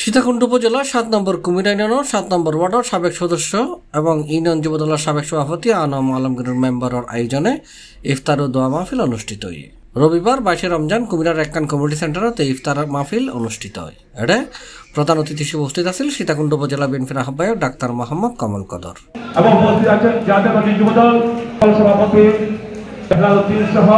সীতাকুণ্ড উপজেলা ৭ নম্বর কুমিরা ইউনিয়নের ৭ নম্বর ওয়ার্ডের সাবেক সদস্য এবং ইউনিয়ন যুবদলের সাবেক সভাপতি আনাম আলমগীরের মেম্বারের আয়োজনে ইফতার ও দোয়া মাহফিল অনুষ্ঠিত হয়। রবিবার ২২ রমজান কুমিরার একখান কমিউনিটি সেন্টারতে ইফতার মাহফিল অনুষ্ঠিত হয়। এটা প্রধান অতিথি হিসেবে উপস্থিত আছেন সীতাকুণ্ড উপজেলা বিএনপির আহ্বায়ক ডাক্তার মোহাম্মদ কমল কদর এবং উপস্থিত আছেন জাতীয়তাবাদী যুবদল সভাপতি সহ।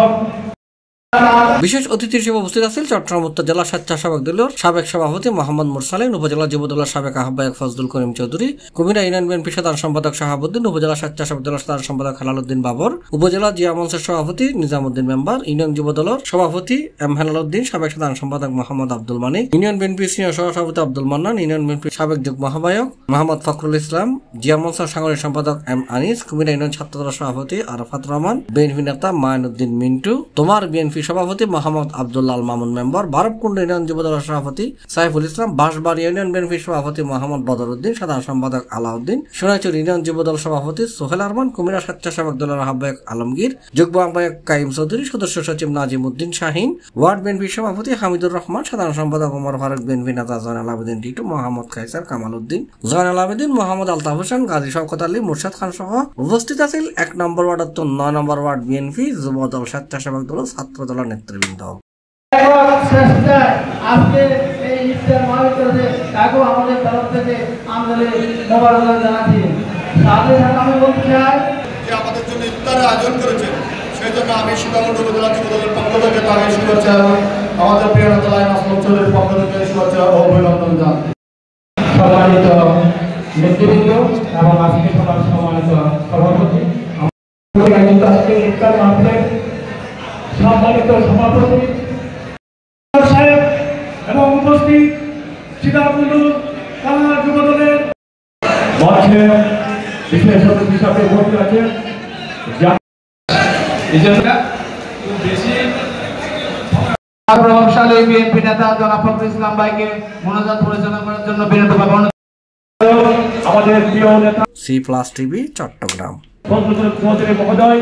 বিশেষ অতিথি হিসেবে উপস্থিত আছেন চট্টগ্রাম উত্তর জেলা স্বেচ্ছাসেবক দলের সাবেক সভাপতি মোহাম্মদ মুরসালিন, উপজেলা যুবদলের সাবেক আহ্বায়ক ফজলুল করিম চৌধুরী, কুমিরা ইউনিয়ন বিএনপি সাধারণ সম্পাদক শাহাবুদ্দিন, উপজেলা স্বেচ্ছাসেবক দলের সাধারণ সম্পাদক হেলালুদ্দিন বাবর, উপজেলা জিয়া মঞ্চের সভাপতি নিজামুদ্দিন মেম্বার, ইউনিয়ন যুবদলের সভাপতি এম হেলালুদ্দিন, সাবেক সাধারণ সম্পাদক মোহাম্মদ আব্দুল মানিক, ইউনিয়ন বিএনপি সিনিয়র সহসভাপতি আব্দুল মান্নান, ইউনিয়ন বিএনপি সাবেক যুগ্ম আহ্বায়ক মোহাম্মদ ফখরুল ইসলাম, জিয়া মঞ্চের সাংগঠনিক সম্পাদক এম আনিস, কুমিরা ইউনিয়ন ছাত্রদলের সভাপতি আরাফাত রহমান, বিএনপি নেতা মাইনুদ্দিন মিন্টু, তোমার বিএনপি সভাপতি মোহাম্মদ আব্দুল্লাহ মামুন মেম্বার, বারবকুণ্ড ইউনিয়ন যুবদলের সভাপতি সাইফুল ইসলাম, বাঁশবাড়ি ইউনিয়ন বিএনপি সভাপতি মোহাম্মদ বদরউদ্দিন, সাধারণ সম্পাদক আলাউদ্দিন, সোনাইচুর ইউনিয়ন যুবদল সভাপতি সোহেল আরমান, কুমিরা স্বেচ্ছাসেবক দলের আহ্বায়ক আলমগীর, যুগ্ম আহ্বায়ক কাইম চৌধুরী, সদস্য সচিব নাজিম উদ্দিন শাহিন, ওয়ার্ড বিএনপি সভাপতি হামিদুর রহমান, সাধারণ সম্পাদক ওমর ফারুক, বিএনপি নেতা জয়নাল আবেদিন টিটু, মোহাম্মদ কাইসার কামাল উদ্দিন, জয়নাল আবেদিন, মোহাম্মদ আলতাফ হোসেন, গাজী শওকত আলী, মুর্শিদ খান সহ উপস্থিত আছেন ১ নম্বর ওয়ার্ডের ৯ নম্বর ওয়ার্ড বিএনপি যুবদল স্বেচ্ছাসেবক দল ছাত্র দলের নেতৃবৃন্দ। আজকে এই ইফতার মাহফিলে তাকেও আমাদের তরফ থেকে আমাদের মোবারকবাদ জানাচ্ছি। সাথে সাথে আমি বলতে চাই যে আমাদের জন্য ইফতারের আয়োজন করেছেন, সেই জন্য আমি সীতাকুণ্ড উপজেলা যুবদলের পক্ষ থেকে তাকে শুভেচ্ছা এবং আমাদের প্রিয় নেতা লাইন আসলাম চৌধুরীর পক্ষ থেকে শুভেচ্ছা ও অভিনন্দন জানাচ্ছি। সম্মানিত নেতৃবৃন্দ এবং আজকে সবার সম্মানিত সভাপতি, আজকে ইফতার মাহফিলের সম্মানিত সভাপতি সাহেব এবং উপস্থিত সীতাকুণ্ড থানা যুবদলের মঞ্চে বিশেষ অতিথি হিসাবে উপস্থিত আছেন প্রভাবশালী বিএনপি নেতা জনাব ফখরুল ইসলাম ভাইকে মনোজাত পরিচালনা করার জন্য বিনীতভাবে আমাদের প্রিয় নেতা C plus TV Chittagong Fazlul Karim Chowdhury মহোদয়।